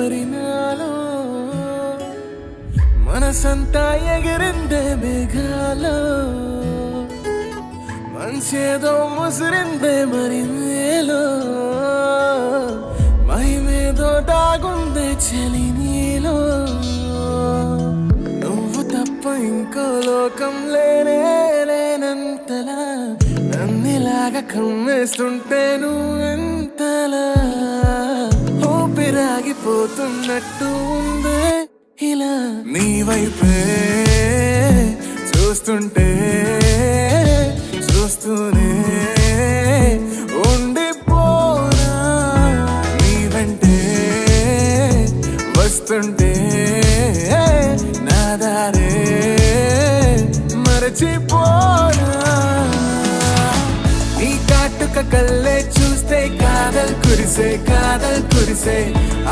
మరి నాలో మనసంతా ఎగిరిందే మేఘాలో మనసేదో ముసిరిందే మరి నేలో మహిమేదో దాగుందే చలి నీలో నువ్వు తప్ప ఇంకో లోకం లేనే లేనంతలా నన్నిలాగా కమ్మేస్తుంటే నువ్వెంతలా ఊపిరాగిపోతున్నట్టు ఉందే ఇలా నీ వైపే చూస్తుంటే చూస్తూనే ఉండిపోనా నీ వెంటే వస్తుంటే నా దారే మరచిపోనా నీ కాటుక కళ్ళే చూస్తే కాదల్ కురిసే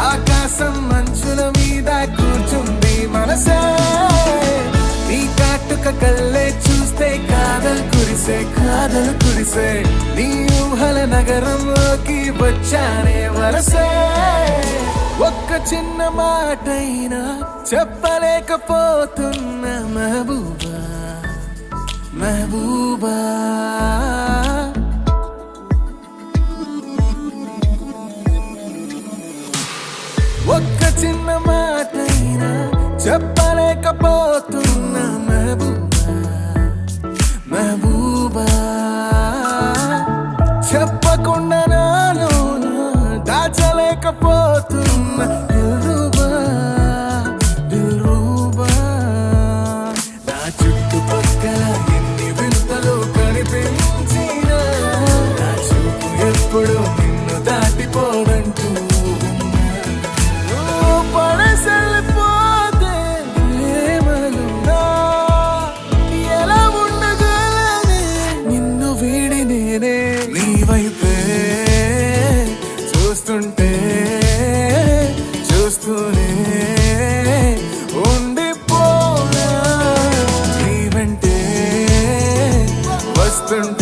ఆకాశం మంచుల మీద కూర్చుంది మనసే నీ కాటుక కళ్ళే చూస్తే కాదల్ కురిసే నీ ఊహల నగరంలోకి వచ్చానే వరసే ఒక్క చిన్న మాటైనా చెప్పలేకపోతున్న మెహబూబా ఒక్క చిన్న మాటైనా చెప్పలేకపోతున్న మెహబూబా చెప్పకుండా నాలోన దాచలేకపోతున్న దిల్రూబా నా చుట్టుపక్కల ఎన్ని వింతలు కనిపించినా నా చూపు ఎప్పుడు నిన్ను దాటిపోదంటూ నీ వైపే చూస్తూనే ఉండిపోనా నీ వెంటే వస్తుంటే